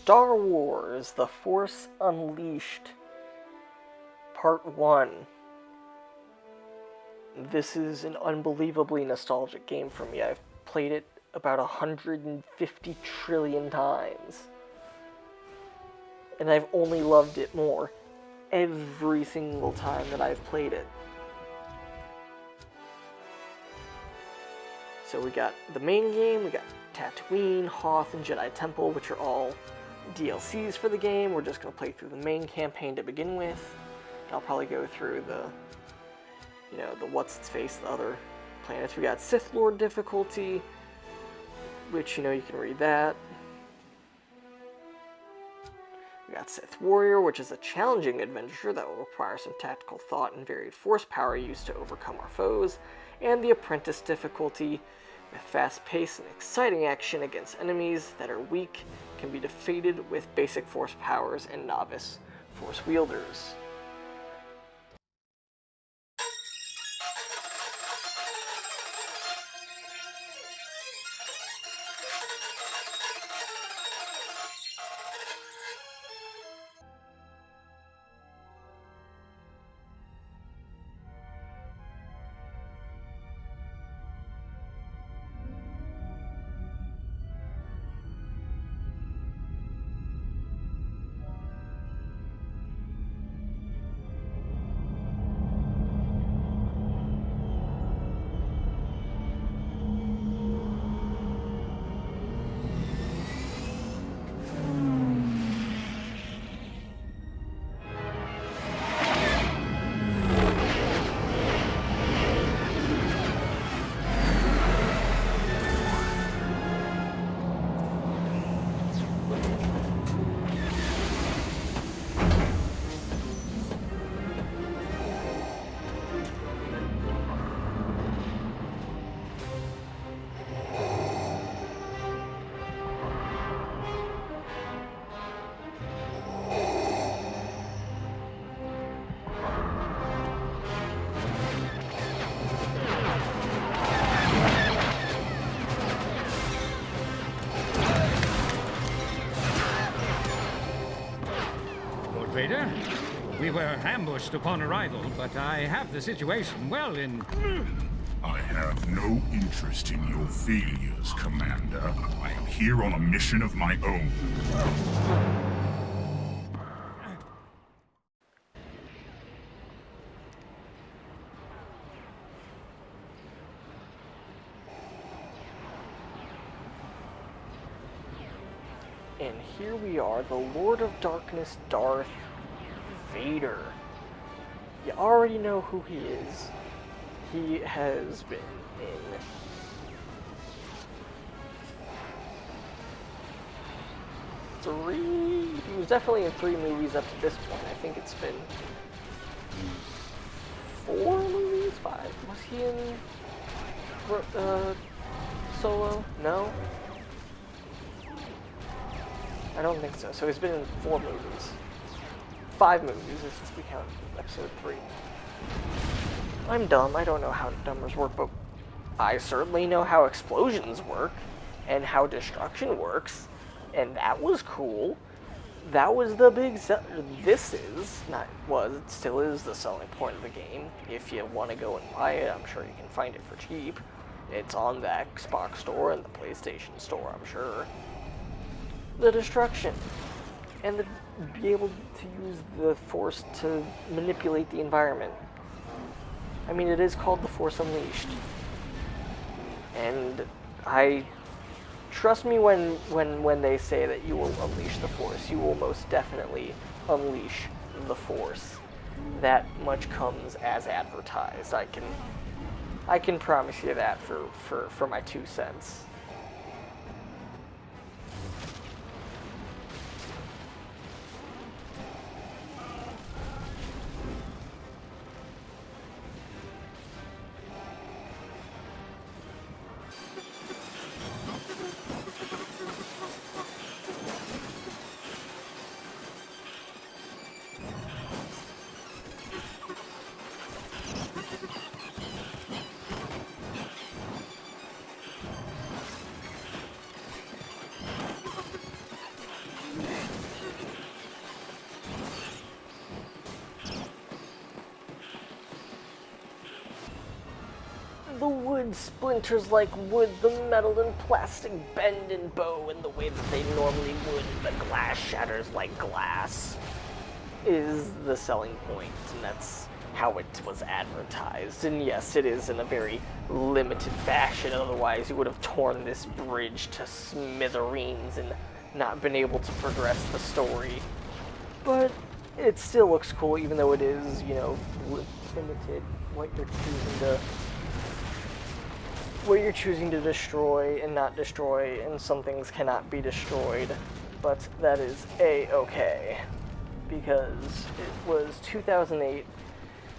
Star Wars: The Force Unleashed, Part 1. This is an unbelievably nostalgic game for me. I've played it about 150 trillion times. And I've only loved it more every single time that I've played it. So we got the main game, we got Tatooine, Hoth, and Jedi Temple, which are all DLCs for the game. We're just going to play through the main campaign to begin with. I'll probably go through the what's-its-face, the other planets. We got Sith Lord difficulty, which, you can read that. We got Sith Warrior, which is a challenging adventure that will require some tactical thought and varied force power used to overcome our foes. And the Apprentice difficulty, with fast pace and exciting action against enemies that are weak, can be defeated with basic force powers and novice force wielders. Vader, we were ambushed upon arrival, but I have the situation well in... I have no interest in your failures, Commander. I am here on a mission of my own. And here we are, the Lord of Darkness, Darth Vader. You already know who he is. He has been in he was definitely in 3 movies up to this point. I think it's been 4 movies? 5? Was he in Solo? No? I don't think so. So he's been in 4 movies. 5 movies if we count episode 3. I'm dumb. I don't know how numbers work, but I certainly know how explosions work and how destruction works, and that was cool. That was the big it still is the selling point of the game. If you want to go and buy it, I'm sure you can find it for cheap. It's on the Xbox store and the PlayStation store, I'm sure. The destruction, and be able to use the Force to manipulate the environment. I mean, it is called the Force Unleashed, and trust me when they say that you will unleash the Force. You will most definitely unleash the Force. That much comes as advertised. I can promise you that for my 2 cents. the wood splinters like wood, the metal and plastic bend and bow in the way that they normally would, and the glass shatters like glass, is the selling point, and that's how it was advertised. And yes, it is in a very limited fashion, otherwise you would have torn this bridge to smithereens and not been able to progress the story. But it still looks cool, even though it is, you know, limited what you're choosing to destroy and not destroy, and some things cannot be destroyed. But that is A-okay, because it was 2008,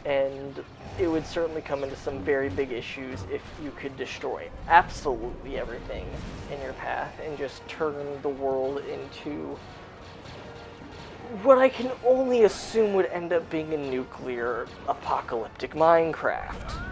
and it would certainly come into some very big issues if you could destroy absolutely everything in your path and just turn the world into what I can only assume would end up being a nuclear apocalyptic Minecraft.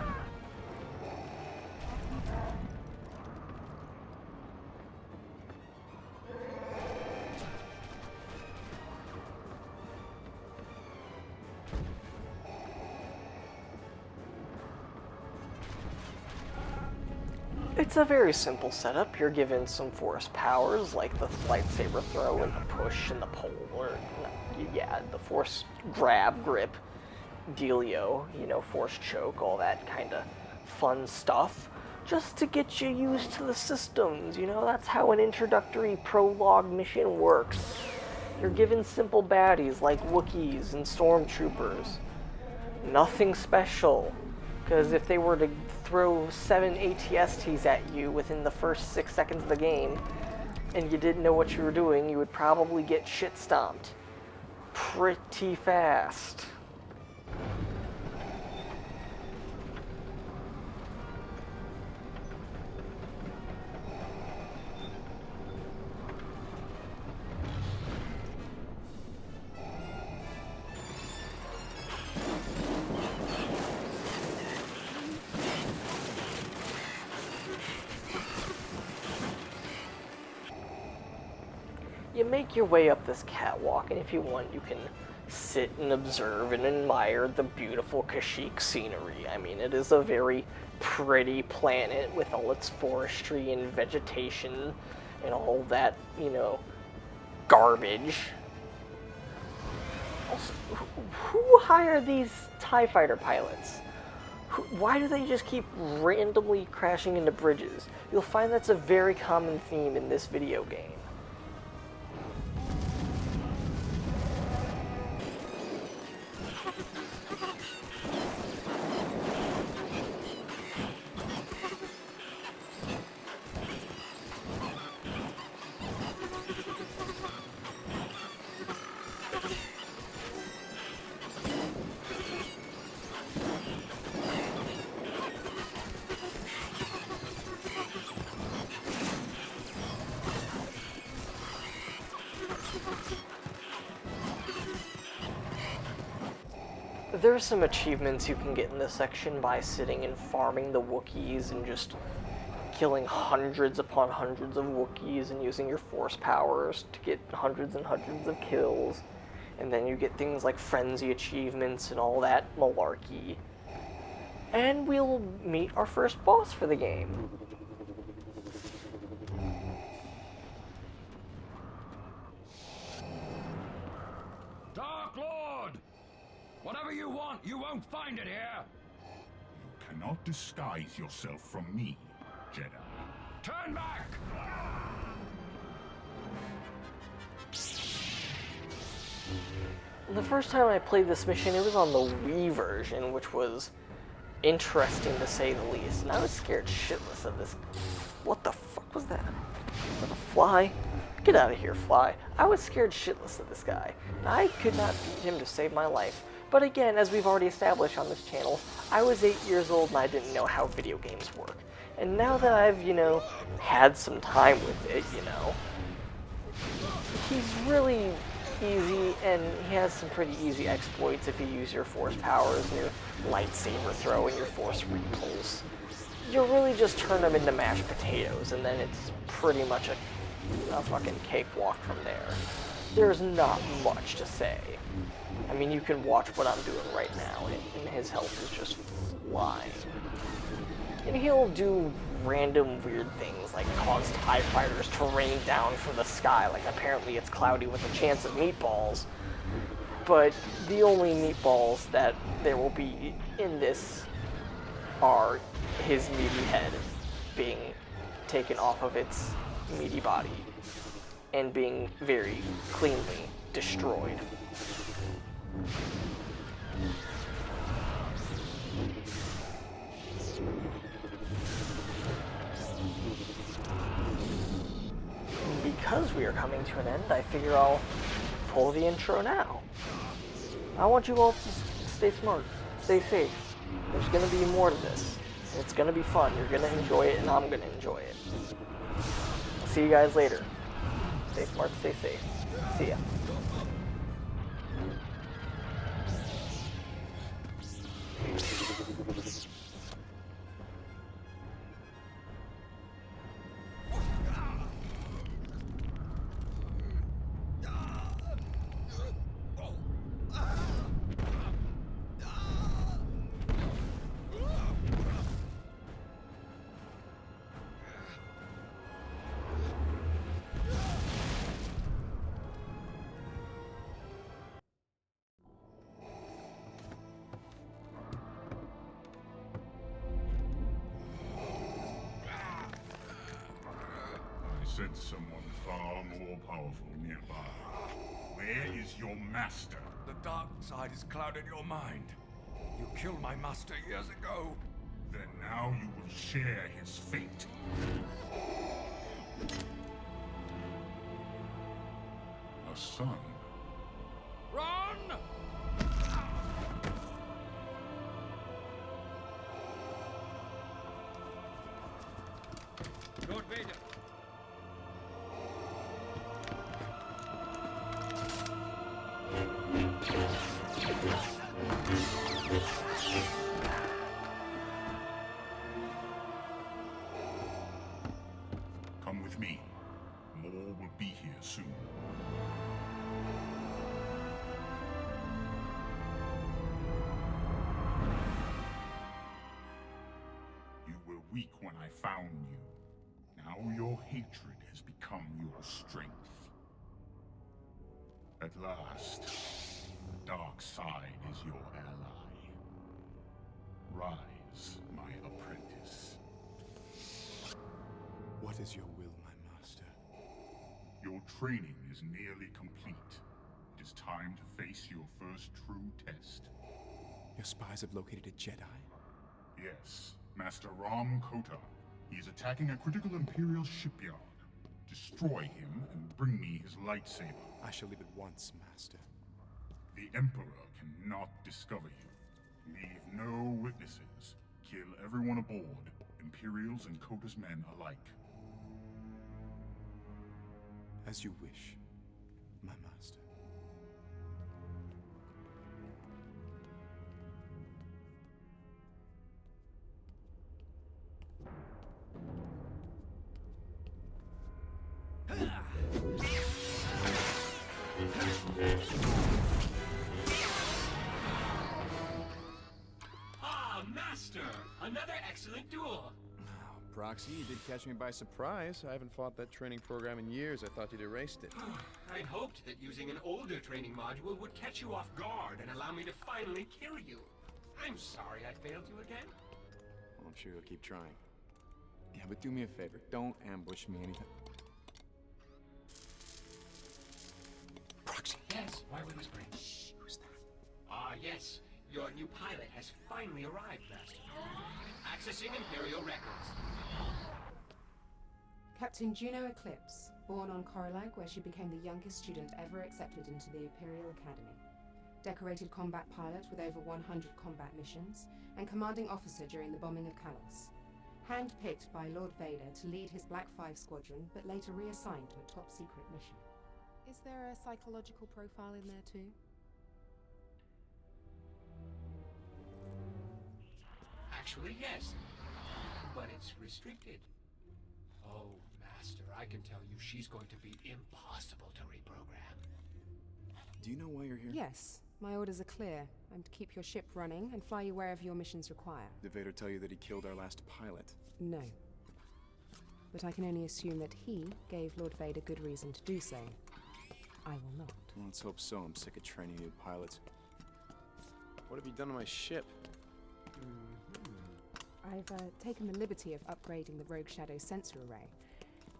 It's a very simple setup. You're given some force powers like the lightsaber throw and the push and the pull, or yeah, the force grip, dealio, you know, force choke, all that kind of fun stuff, just to get you used to the systems. You know, that's how an introductory prologue mission works. You're given simple baddies like Wookiees and Stormtroopers. Nothing special. Because if they were to throw 7 ATSTs at you within the first 6 seconds of the game, and you didn't know what you were doing, you would probably get shit stomped pretty fast. You make your way up this catwalk, and if you want, you can sit and observe and admire the beautiful Kashyyyk scenery. I mean, it is a very pretty planet with all its forestry and vegetation and all that, you know, garbage. Also, who hired these TIE fighter pilots? Why do they just keep randomly crashing into bridges? You'll find that's a very common theme in this video game. There are some achievements you can get in this section by sitting and farming the Wookiees and just killing hundreds upon hundreds of Wookiees and using your force powers to get hundreds and hundreds of kills. And then you get things like frenzy achievements and all that malarkey. And we'll meet our first boss for the game. Dark Lord! Whatever you want, you won't find it here! You cannot disguise yourself from me, Jedi. Turn back! The first time I played this mission, it was on the Wii version, which was interesting to say the least. And I was scared shitless of this. What the fuck was that? Was that a fly? Get out of here, fly. I was scared shitless of this guy. I could not beat him to save my life. But again, as we've already established on this channel, I was 8 years old and I didn't know how video games work. And now that I've, you know, had some time with it, you know, he's really easy, and he has some pretty easy exploits if you use your force powers and your lightsaber throw and your force repulse. You really just turn them into mashed potatoes, and then it's pretty much a fucking cakewalk from there. There's not much to say. I mean, you can watch what I'm doing right now, and his health is just flying. And he'll do random weird things, like cause TIE fighters to rain down from the sky, like apparently it's cloudy with a chance of meatballs. But the only meatballs that there will be in this are his meaty head being taken off of its meaty body and being very cleanly destroyed. Because we are coming to an end, I figure I'll pull the intro now. I want you all to stay smart, stay safe. There's gonna be more to this. It's gonna be fun. You're gonna enjoy it, and I'm gonna enjoy it. I'll see you guys later. Stay smart, stay safe. See ya. I sense someone far more powerful nearby. Where is your master? The dark side has clouded your mind. You killed my master years ago. Then now you will share his fate. A son. Run! Lord Vader. Come with me. More will be here soon. You were weak when I found you. Now your hatred has become your strength. At last, the dark side is your ally. Rise, my apprentice. What is your will, my master? Your training is nearly complete. It is time to face your first true test. Your spies have located a Jedi? Yes, Master Ram Kota. He is attacking a critical Imperial shipyard. Destroy him and bring me his lightsaber. I shall leave at once, master. The Emperor cannot discover you. Leave no witnesses. Kill everyone aboard, Imperials and Kota's men alike. As you wish, my master. Ah, Master! Another excellent duel! Proxy, you did catch me by surprise. I haven't fought that training program in years. I thought you'd erased it. I'd hoped that using an older training module would catch you off guard and allow me to finally kill you. I'm sorry I failed you again. Well, I'm sure you'll keep trying. Yeah, but do me a favor. Don't ambush me anytime. Proxy. Yes, why are we whispering? Shh, who's that? Ah, yes. Your new pilot has finally arrived, Master. Accessing Imperial records. Captain Juno Eclipse, born on Corellag, where she became the youngest student ever accepted into the Imperial Academy. Decorated combat pilot with over 100 combat missions, and commanding officer during the bombing of Kalos. Handpicked by Lord Vader to lead his Black 5 squadron, but later reassigned to a top-secret mission. Is there a psychological profile in there too? Actually, yes. But it's restricted. Oh, Master, I can tell you she's going to be impossible to reprogram. Do you know why you're here? Yes. My orders are clear. I'm to keep your ship running and fly you wherever your missions require. Did Vader tell you that he killed our last pilot? No. But I can only assume that he gave Lord Vader good reason to do so. I will not. Well, let's hope so. I'm sick of training new pilots. What have you done to my ship? I've taken the liberty of upgrading the Rogue Shadow sensor array.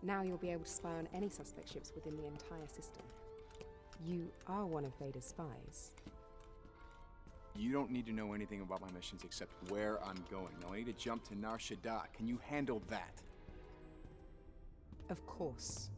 Now you'll be able to spy on any suspect ships within the entire system. You are one of Vader's spies. You don't need to know anything about my missions except where I'm going. Now I need to jump to Nar Shaddaa. Can you handle that? Of course.